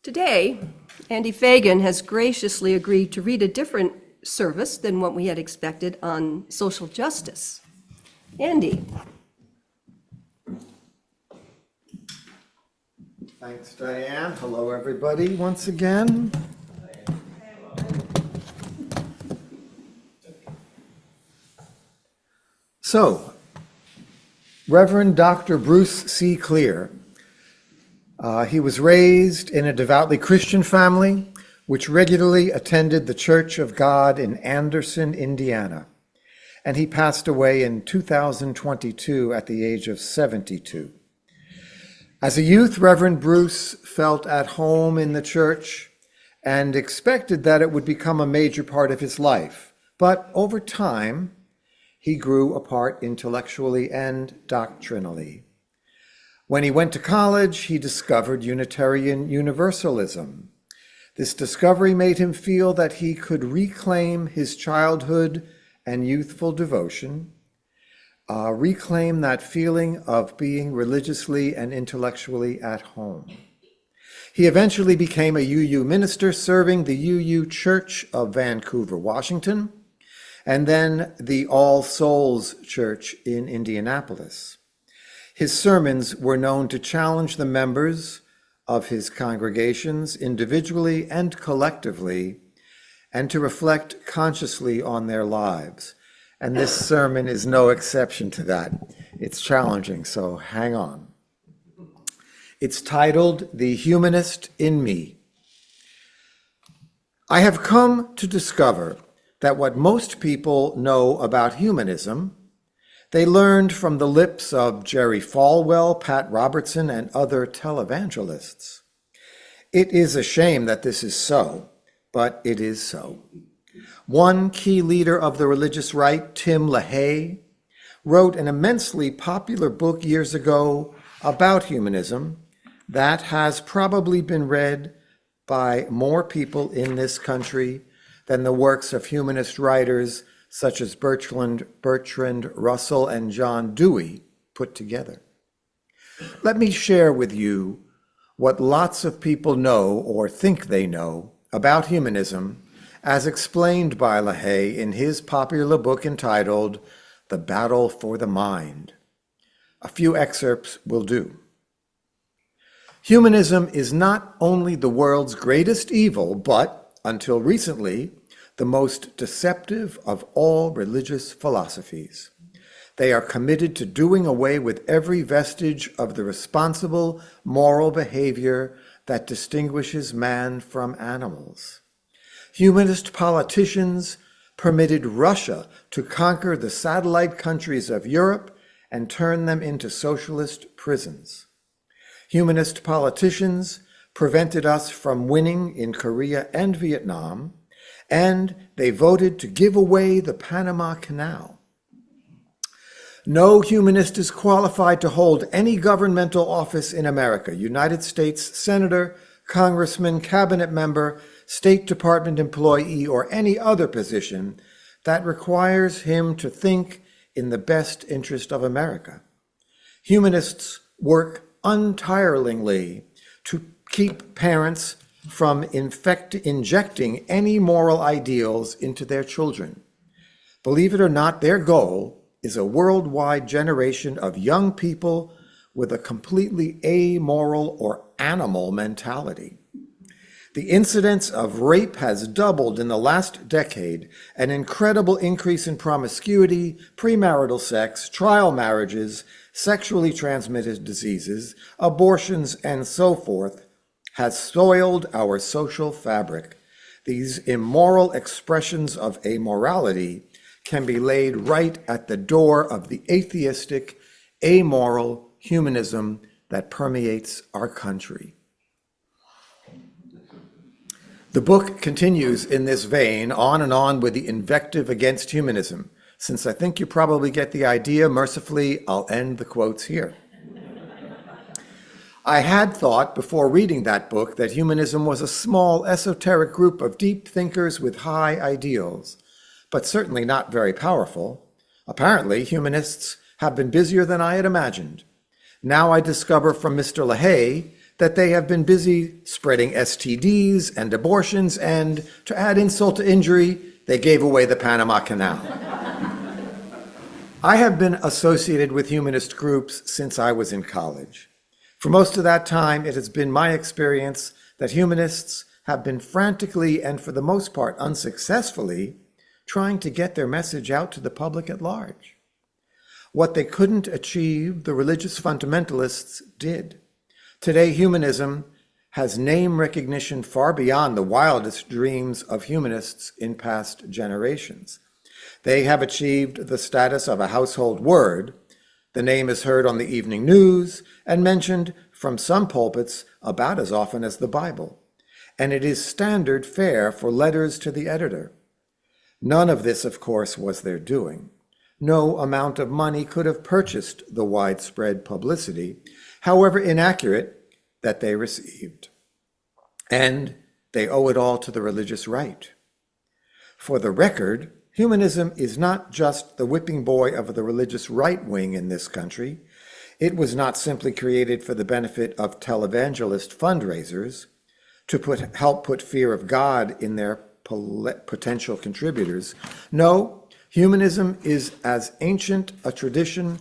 Today, Andy Feigin has graciously agreed to read a different service than what we had expected on social justice. Andy. Thanks, Diane. Hello, everybody, once again. So, Reverend Dr. Bruce C. Clear. He was raised in a devoutly Christian family, which regularly attended the Church of God in Anderson, Indiana. And he passed away in 2022 at the age of 72. As a youth, Reverend Bruce felt at home in the church and expected that it would become a major part of his life. But over time, he grew apart intellectually and doctrinally. When he went to college, he discovered Unitarian Universalism. This discovery made him feel that he could reclaim his childhood and youthful devotion, reclaim that feeling of being religiously and intellectually at home. He eventually became a UU minister serving the UU Church of Vancouver, Washington, and then the All Souls Church in Indianapolis. His sermons were known to challenge the members of his congregations individually and collectively, and to reflect consciously on their lives. And this sermon is no exception to that. It's challenging, so hang on. It's titled, "The Humanist in Me." I have come to discover that what most people know about humanism, they learned from the lips of Jerry Falwell, Pat Robertson, and other televangelists. It is a shame that this is so, but it is so. One key leader of the religious right, Tim LaHaye, wrote an immensely popular book years ago about humanism that has probably been read by more people in this country than the works of humanist writers such as Bertrand Russell and John Dewey put together. Let me share with you what lots of people know or think they know about humanism as explained by LaHaye in his popular book entitled The Battle for the Mind. A few excerpts will do. Humanism is not only the world's greatest evil, but, until recently, the most deceptive of all religious philosophies. They are committed to doing away with every vestige of the responsible moral behavior that distinguishes man from animals. Humanist politicians permitted Russia to conquer the satellite countries of Europe and turn them into socialist prisons. Humanist politicians prevented us from winning in Korea and Vietnam, and they voted to give away the Panama Canal. No humanist is qualified to hold any governmental office in America, United States senator, congressman, cabinet member, State Department employee, or any other position that requires him to think in the best interest of America. Humanists work untiringly to keep parents from injecting any moral ideals into their children. Believe it or not, their goal is a worldwide generation of young people with a completely amoral or animal mentality. The incidence of rape has doubled in the last decade, an incredible increase in promiscuity, premarital sex, trial marriages, sexually transmitted diseases, abortions, and so forth, has soiled our social fabric. These immoral expressions of amorality can be laid right at the door of the atheistic, amoral humanism that permeates our country. The book continues in this vein, on and on with the invective against humanism. Since I think you probably get the idea, mercifully, I'll end the quotes here. I had thought before reading that book that humanism was a small, esoteric group of deep thinkers with high ideals, but certainly not very powerful. Apparently, humanists have been busier than I had imagined. Now I discover from Mr. LaHaye that they have been busy spreading STDs and abortions, and to add insult to injury, they gave away the Panama Canal. I have been associated with humanist groups since I was in college. For most of that time, it has been my experience that humanists have been frantically and for the most part unsuccessfully trying to get their message out to the public at large. What they couldn't achieve, the religious fundamentalists did. Today, humanism has name recognition far beyond the wildest dreams of humanists in past generations. They have achieved the status of a household word. The name is heard on the evening news and mentioned from some pulpits about as often as the Bible. And it is standard fare for letters to the editor. None of this, of course, was their doing. No amount of money could have purchased the widespread publicity, however inaccurate, that they received. And they owe it all to the religious right. For the record, humanism is not just the whipping boy of the religious right wing in this country. It was not simply created for the benefit of televangelist fundraisers to help put fear of God in their potential contributors. No, humanism is as ancient a tradition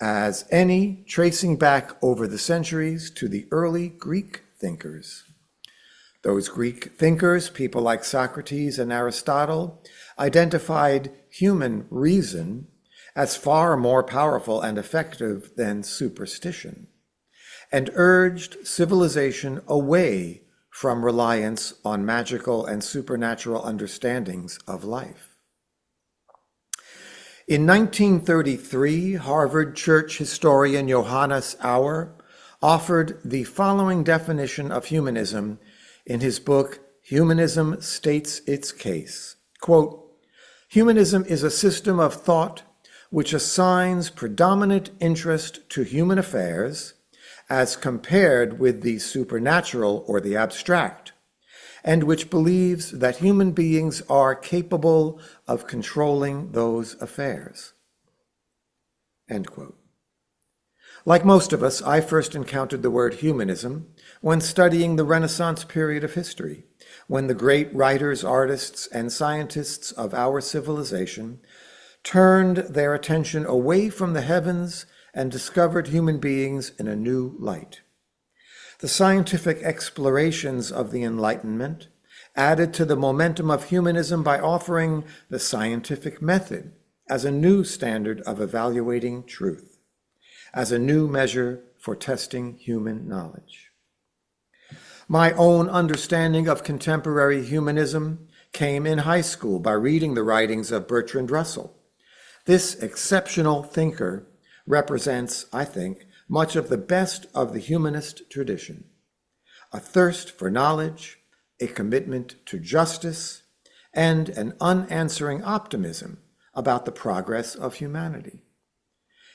as any, tracing back over the centuries to the early Greek thinkers. Those Greek thinkers, people like Socrates and Aristotle, identified human reason as far more powerful and effective than superstition, and urged civilization away from reliance on magical and supernatural understandings of life. In 1933, Harvard church historian Johannes Auer offered the following definition of humanism in his book, Humanism States Its Case. Quote, "Humanism is a system of thought which assigns predominant interest to human affairs as compared with the supernatural or the abstract, and which believes that human beings are capable of controlling those affairs." End quote. Like most of us, I first encountered the word humanism when studying the Renaissance period of history, when the great writers, artists, and scientists of our civilization turned their attention away from the heavens and discovered human beings in a new light. The scientific explorations of the Enlightenment added to the momentum of humanism by offering the scientific method as a new standard of evaluating truth, as a new measure for testing human knowledge. My own understanding of contemporary humanism came in high school by reading the writings of Bertrand Russell. This exceptional thinker represents, I think, much of the best of the humanist tradition: a thirst for knowledge, a commitment to justice, and an unanswering optimism about the progress of humanity.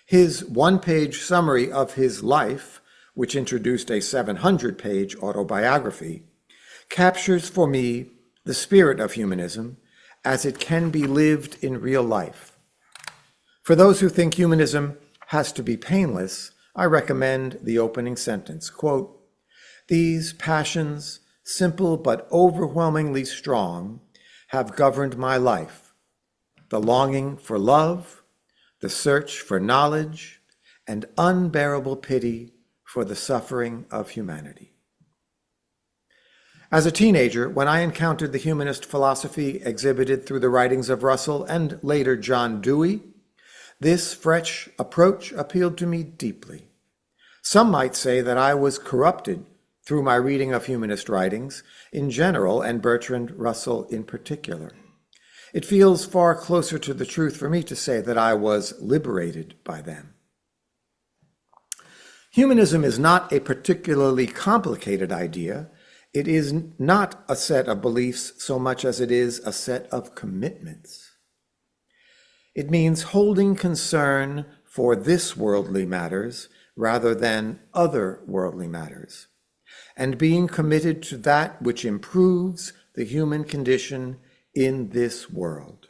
His one-page summary of his life, which introduced a 700-page autobiography, captures for me the spirit of humanism as it can be lived in real life. For those who think humanism has to be painless, I recommend the opening sentence, quote, "These passions, simple but overwhelmingly strong, have governed my life: the longing for love, the search for knowledge, and unbearable pity for the suffering of humanity." As a teenager, when I encountered the humanist philosophy exhibited through the writings of Russell and later John Dewey, this fresh approach appealed to me deeply. Some might say that I was corrupted through my reading of humanist writings in general and Bertrand Russell in particular. It feels far closer to the truth for me to say that I was liberated by them. Humanism is not a particularly complicated idea. It is not a set of beliefs so much as it is a set of commitments. It means holding concern for this worldly matters rather than other worldly matters, and being committed to that which improves the human condition in this world.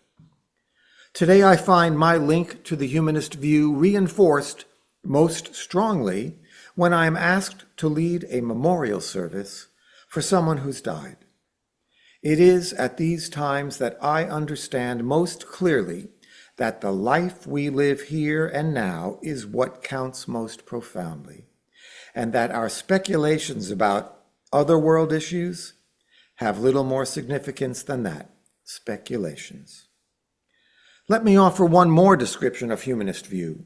Today, I find my link to the humanist view reinforced most strongly when I am asked to lead a memorial service for someone who's died. It is at these times that I understand most clearly that the life we live here and now is what counts most profoundly, and that our speculations about other world issues have little more significance than that, speculations. Let me offer one more description of humanist view.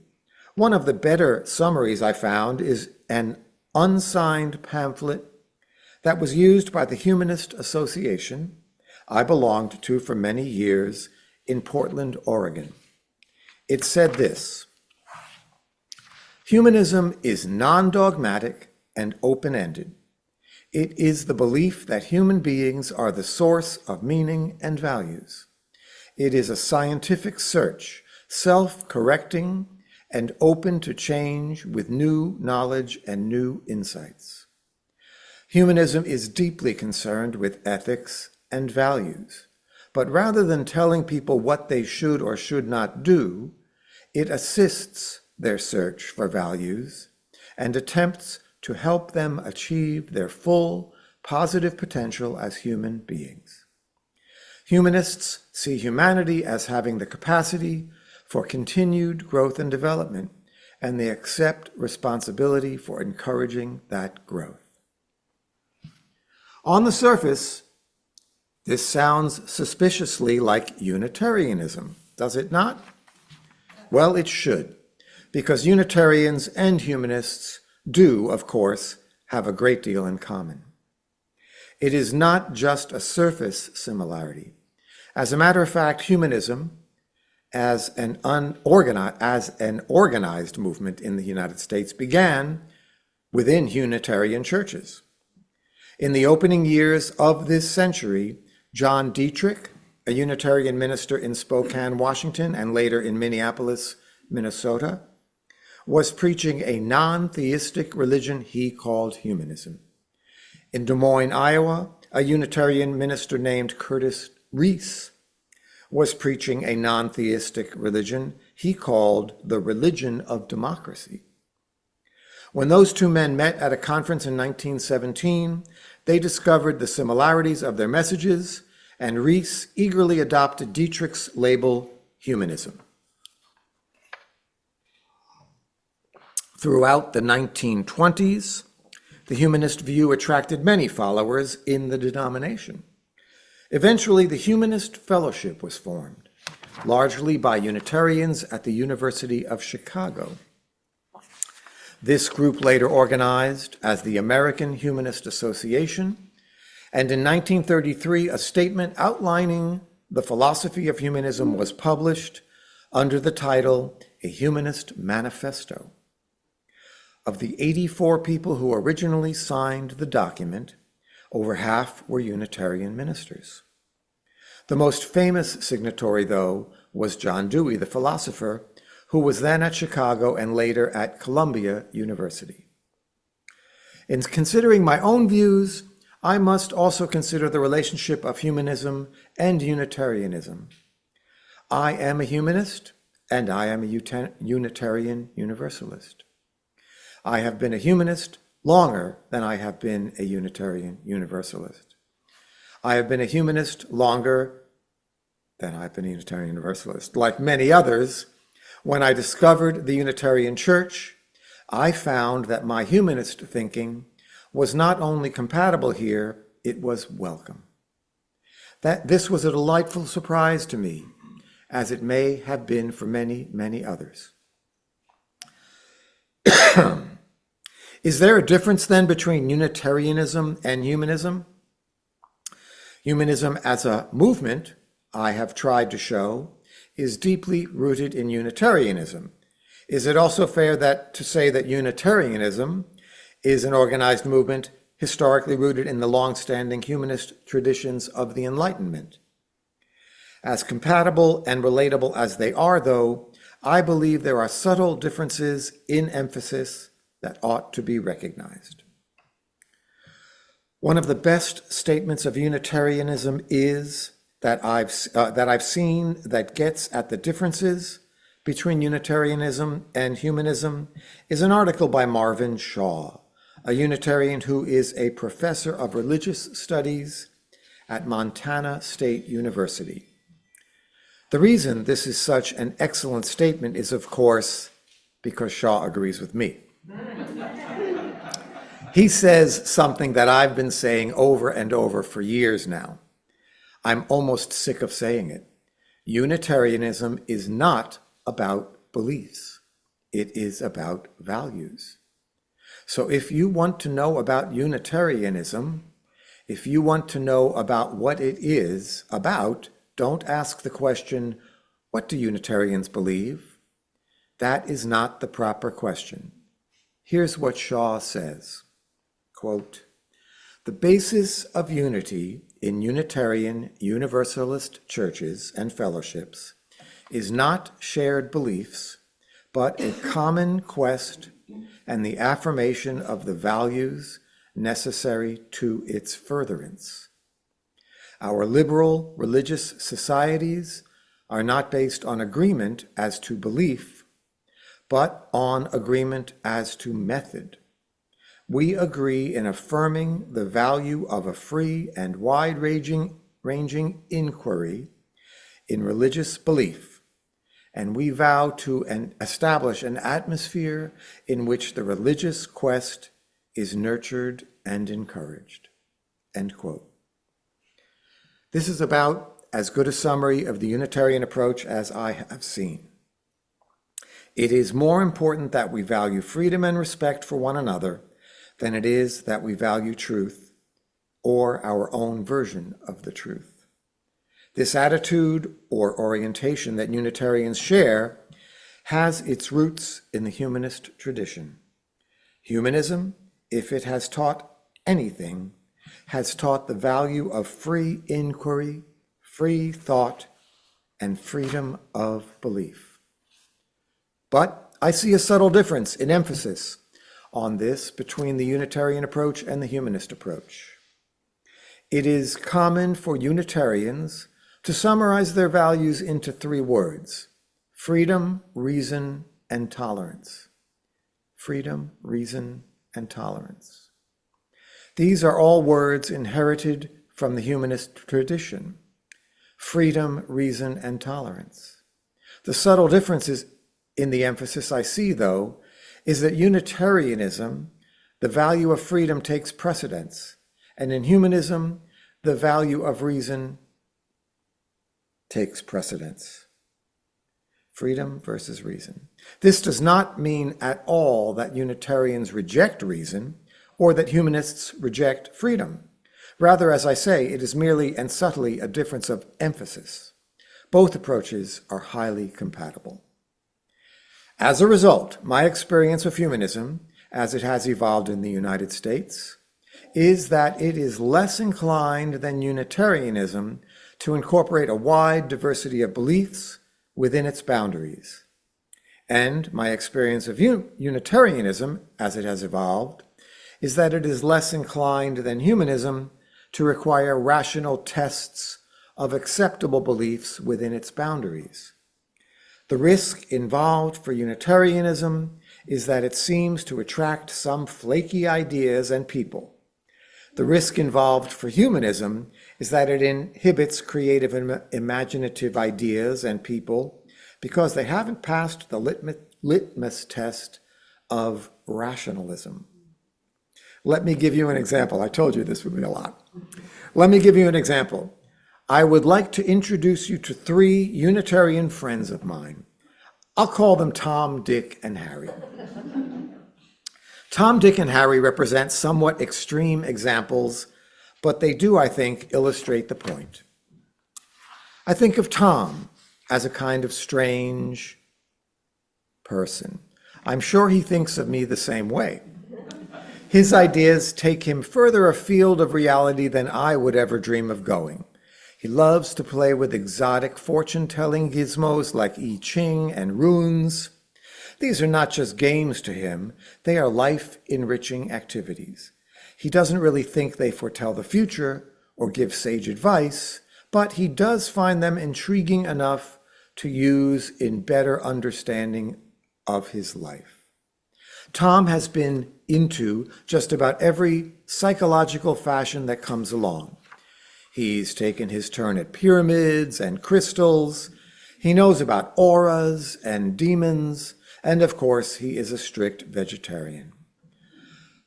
One of the better summaries I found is an unsigned pamphlet that was used by the Humanist Association I belonged to for many years in Portland, Oregon. It said this: "Humanism is non-dogmatic and open-ended. It is the belief that human beings are the source of meaning and values. It is a scientific search, self-correcting and open to change with new knowledge and new insights. Humanism is deeply concerned with ethics and values, but rather than telling people what they should or should not do, it assists their search for values and attempts to help them achieve their full, positive potential as human beings. Humanists see humanity as having the capacity for continued growth and development, and they accept responsibility for encouraging that growth." On the surface, this sounds suspiciously like Unitarianism, does it not? Well, it should, because Unitarians and humanists do, of course, have a great deal in common. It is not just a surface similarity. As a matter of fact, humanism, as an organized movement in the United States, began within Unitarian churches. In the opening years of this century, John Dietrich, a Unitarian minister in Spokane, Washington, and later in Minneapolis, Minnesota, was preaching a non-theistic religion he called humanism. In Des Moines, Iowa, a Unitarian minister named Curtis Reese was preaching a non-theistic religion he called the religion of democracy. When those two men met at a conference in 1917, they discovered the similarities of their messages, and Reese eagerly adopted Dietrich's label, humanism. Throughout the 1920s, the humanist view attracted many followers in the denomination. Eventually, the Humanist Fellowship was formed, largely by Unitarians at the University of Chicago. This group later organized as the American Humanist Association, and in 1933, a statement outlining the philosophy of humanism was published under the title, A Humanist Manifesto. Of the 84 people who originally signed the document, over half were Unitarian ministers. The most famous signatory, though, was John Dewey, the philosopher, who was then at Chicago and later at Columbia University. In considering my own views, I must also consider the relationship of humanism and Unitarianism. I am a humanist, and I am a Unitarian Universalist. I have been a humanist longer than I have been a Unitarian Universalist. I have been a humanist longer than I've been a Unitarian Universalist. Like many others, when I discovered the Unitarian Church, I found that my humanist thinking was not only compatible here, it was welcome. That this was a delightful surprise to me, as it may have been for many, many others. Is there a difference then between Unitarianism and humanism? Humanism as a movement, I have tried to show, is deeply rooted in Unitarianism. Is it also fair to say that Unitarianism is an organized movement historically rooted in the long-standing humanist traditions of the Enlightenment? As compatible and relatable as they are, though, I believe there are subtle differences in emphasis that ought to be recognized. One of the best statements of Unitarianism is that I've seen that gets at the differences between Unitarianism and humanism is an article by Marvin Shaw, a Unitarian who is a professor of religious studies at Montana State University. The reason this is such an excellent statement is, of course, because Shaw agrees with me. He says something that I've been saying over and over for years now. I'm almost sick of saying it. Unitarianism is not about beliefs. It is about values. So if you want to know about Unitarianism, if you want to know about what it is about, don't ask the question, what do Unitarians believe? That is not the proper question. Here's what Shaw says, quote, "The basis of unity in Unitarian Universalist churches and fellowships is not shared beliefs, but a common quest and the affirmation of the values necessary to its furtherance. Our liberal religious societies are not based on agreement as to belief, but on agreement as to method. We agree in affirming the value of a free and wide-ranging inquiry in religious belief, and we vow to establish an atmosphere in which the religious quest is nurtured and encouraged." End quote. This is about as good a summary of the Unitarian approach as I have seen. It is more important that we value freedom and respect for one another than it is that we value truth or our own version of the truth. This attitude or orientation that Unitarians share has its roots in the humanist tradition. Humanism, if it has taught anything, has taught the value of free inquiry, free thought, and freedom of belief. But I see a subtle difference in emphasis on this between the Unitarian approach and the humanist approach. It is common for Unitarians to summarize their values into three words: freedom, reason, and tolerance. Freedom, reason, and tolerance. These are all words inherited from the humanist tradition. Freedom, reason, and tolerance. The subtle differences in the emphasis I see, though, is that Unitarianism, the value of freedom takes precedence, and in humanism, the value of reason takes precedence. Freedom versus reason. This does not mean at all that Unitarians reject reason or that humanists reject freedom. Rather, as I say, it is merely and subtly a difference of emphasis. Both approaches are highly compatible. As a result, my experience of humanism, as it has evolved in the United States, is that it is less inclined than Unitarianism to incorporate a wide diversity of beliefs within its boundaries. And my experience of Unitarianism, as it has evolved, is that it is less inclined than humanism to require rational tests of acceptable beliefs within its boundaries. The risk involved for Unitarianism is that it seems to attract some flaky ideas and people. The risk involved for humanism is that it inhibits creative and imaginative ideas and people because they haven't passed the litmus test of rationalism. Let me give you an example. I told you this would be a lot. Let me give you an example. I would like to introduce you to three Unitarian friends of mine. I'll call them Tom, Dick, and Harry. Tom, Dick, and Harry represent somewhat extreme examples, but they do, I think, illustrate the point. I think of Tom as a kind of strange person. I'm sure he thinks of me the same way. His ideas take him further afield of reality than I would ever dream of going. He loves to play with exotic fortune-telling gizmos like I Ching and runes. These are not just games to him, they are life-enriching activities. He doesn't really think they foretell the future or give sage advice, but he does find them intriguing enough to use in better understanding of his life. Tom has been into just about every psychological fashion that comes along. He's taken his turn at pyramids and crystals. He knows about auras and demons, and of course, he is a strict vegetarian.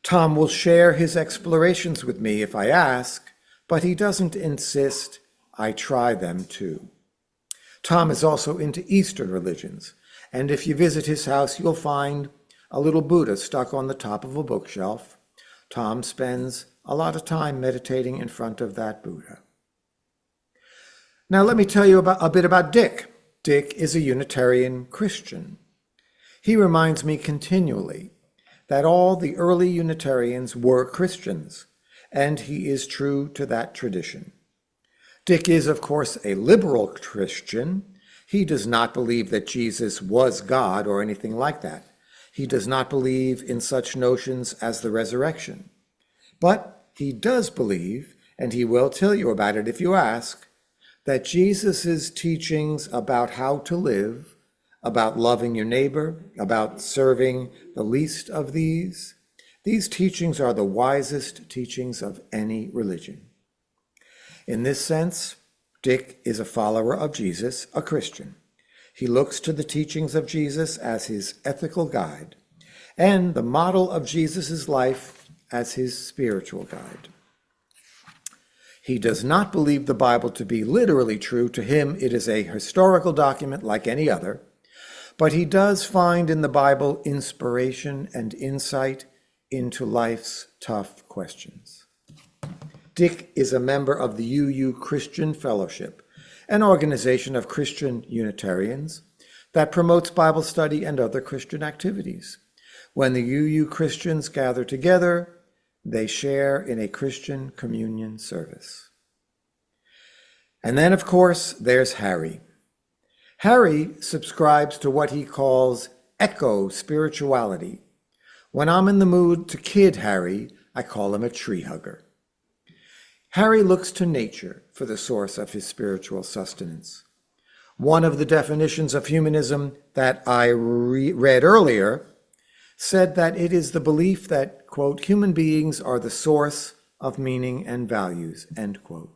Tom will share his explorations with me if I ask, but he doesn't insist I try them too. Tom is also into Eastern religions, and if you visit his house, you'll find a little Buddha stuck on the top of a bookshelf. Tom spends a lot of time meditating in front of that Buddha. Now let me tell you a bit about Dick. Dick is a Unitarian Christian. He reminds me continually that all the early Unitarians were Christians, and he is true to that tradition. Dick is, of course, a liberal Christian. He does not believe that Jesus was God or anything like that. He does not believe in such notions as the resurrection. But he does believe, and he will tell you about it if you ask, that Jesus' teachings about how to live, about loving your neighbor, about serving the least of these teachings are the wisest teachings of any religion. In this sense, Dick is a follower of Jesus, a Christian. He looks to the teachings of Jesus as his ethical guide, and the model of Jesus' life as his spiritual guide. He does not believe the Bible to be literally true. To him, it is a historical document like any other, but he does find in the Bible inspiration and insight into life's tough questions. Dick is a member of the UU Christian Fellowship, an organization of Christian Unitarians that promotes Bible study and other Christian activities. When the UU Christians gather together, they share in a Christian communion service. And then, of course, there's Harry. Harry subscribes to what he calls eco-spirituality. When I'm in the mood to kid Harry, I call him a tree hugger. Harry looks to nature for the source of his spiritual sustenance. One of the definitions of humanism that I read earlier said that it is the belief that, quote, human beings are the source of meaning and values, end quote.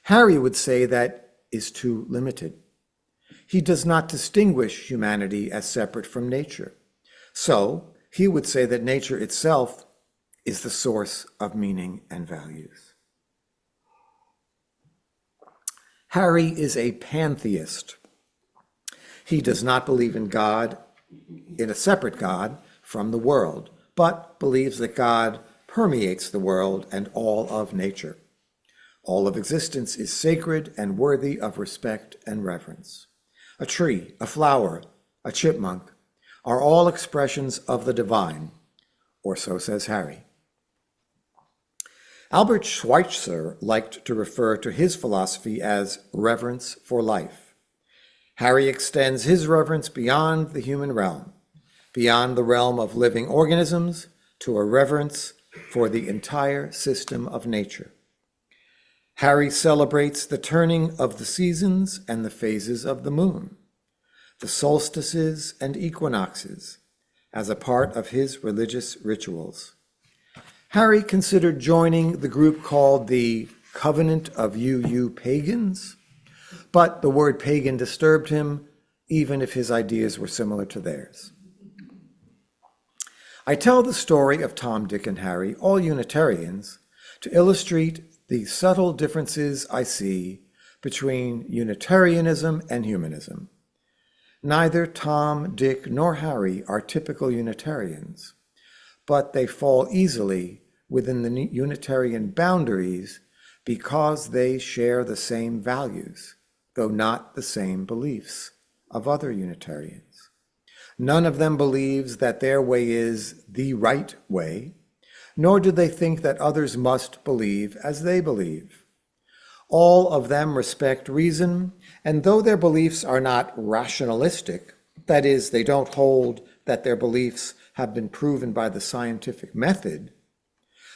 Harry would say that is too limited. He does not distinguish humanity as separate from nature. So he would say that nature itself is the source of meaning and values. Harry is a pantheist. He does not believe in God, in a separate God from the world, but believes that God permeates the world and all of nature. All of existence is sacred and worthy of respect and reverence. A tree, a flower, a chipmunk are all expressions of the divine, or so says Harry. Albert Schweitzer liked to refer to his philosophy as reverence for life. Harry extends his reverence beyond the human realm, beyond the realm of living organisms, to a reverence for the entire system of nature. Harry celebrates the turning of the seasons and the phases of the moon, the solstices and equinoxes, as a part of his religious rituals. Harry considered joining the group called the Covenant of UU Pagans, but the word pagan disturbed him, even if his ideas were similar to theirs. I tell the story of Tom, Dick, and Harry, all Unitarians, to illustrate the subtle differences I see between Unitarianism and humanism. Neither Tom, Dick, nor Harry are typical Unitarians, but they fall easily within the Unitarian boundaries because they share the same values, though not the same beliefs, of other Unitarians. None of them believes that their way is the right way, nor do they think that others must believe as they believe. All of them respect reason, and though their beliefs are not rationalistic, that is, they don't hold that their beliefs have been proven by the scientific method,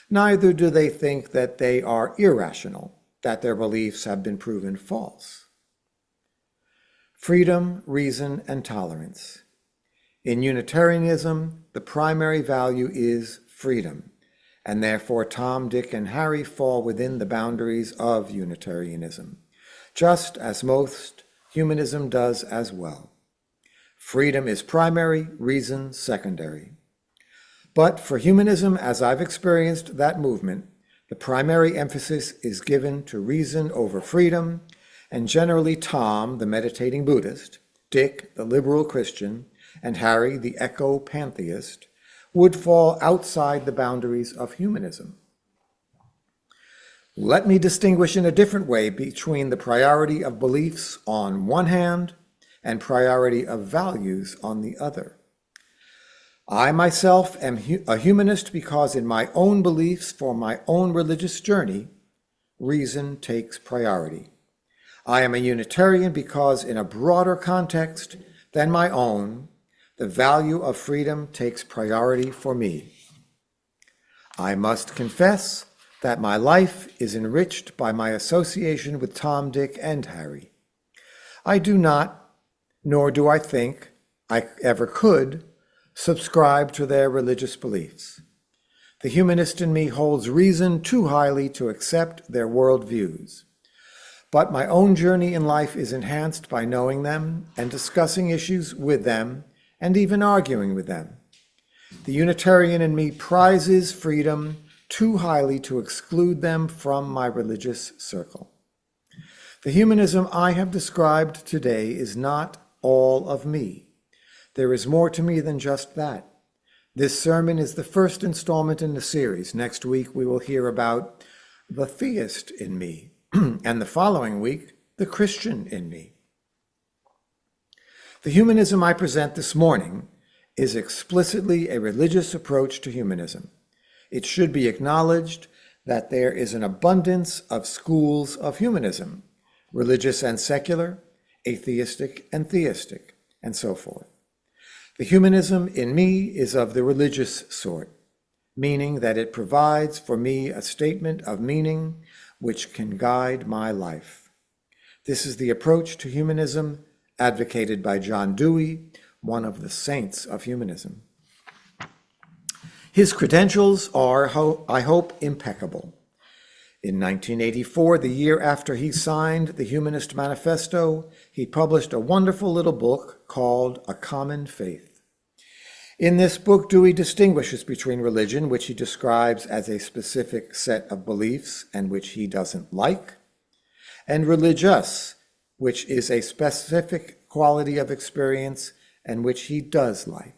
neither do they think that they are irrational, that their beliefs have been proven false. freedom, reason, and tolerance. In Unitarianism, the primary value is freedom, and therefore Tom, Dick, and Harry fall within the boundaries of Unitarianism, just as most humanism does as well. Freedom is primary, reason secondary. But for humanism, as I've experienced that movement, the primary emphasis is given to reason over freedom, and generally Tom, the meditating Buddhist, Dick, the liberal Christian, and Harry, the eco-pantheist, would fall outside the boundaries of humanism. Let me distinguish in a different way between the priority of beliefs on one hand and priority of values on the other. I myself am a humanist because in my own beliefs for my own religious journey, reason takes priority. I am a Unitarian because in a broader context than my own, the value of freedom takes priority for me. I must confess that my life is enriched by my association with Tom, Dick, and Harry. I do not, nor do I think I ever could, subscribe to their religious beliefs. The humanist in me holds reason too highly to accept their worldviews. But my own journey in life is enhanced by knowing them and discussing issues with them and even arguing with them. The Unitarian in me prizes freedom too highly to exclude them from my religious circle. The humanism I have described today is not all of me. There is more to me than just that. This sermon is the first installment in the series. Next week we will hear about the theist in me, and the following week, the Christian in me. The humanism I present this morning is explicitly a religious approach to humanism. It should be acknowledged that there is an abundance of schools of humanism, religious and secular, atheistic and theistic, and so forth. The humanism in me is of the religious sort, meaning that it provides for me a statement of meaning which can guide my life. This is the approach to humanism advocated by John Dewey, one of the saints of humanism. His credentials are, I hope, impeccable. In 1984, the year after he signed the Humanist Manifesto, he published a wonderful little book called A Common Faith. In this book, Dewey distinguishes between religion, which he describes as a specific set of beliefs and which he doesn't like, and religious, which is a specific quality of experience and which he does like.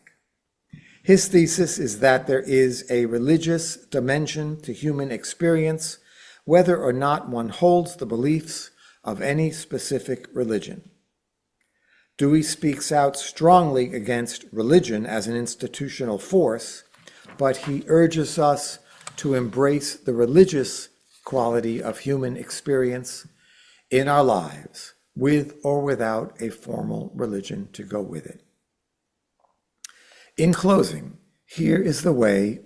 His thesis is that there is a religious dimension to human experience, whether or not one holds the beliefs of any specific religion. Dewey speaks out strongly against religion as an institutional force, but he urges us to embrace the religious quality of human experience in our lives, with or without a formal religion to go with it. In closing, here is the way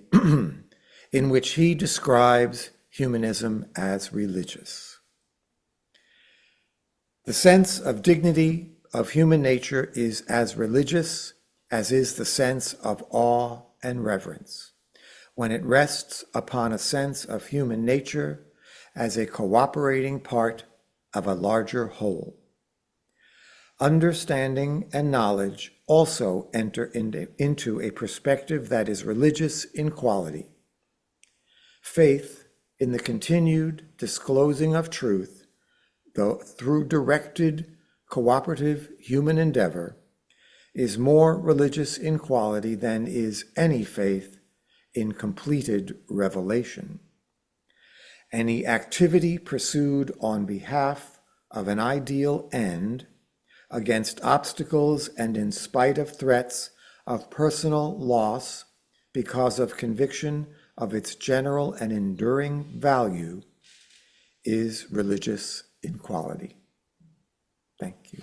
in which he describes humanism as religious. The sense of dignity of human nature is as religious as is the sense of awe and reverence, when it rests upon a sense of human nature as a cooperating part of a larger whole. Understanding and knowledge also enter into a perspective that is religious in quality. Faith in the continued disclosing of truth, though through directed cooperative human endeavor, is more religious in quality than is any faith in completed revelation. Any activity pursued on behalf of an ideal end, against obstacles and in spite of threats of personal loss because of conviction of its general and enduring value, is religious in quality. Thank you.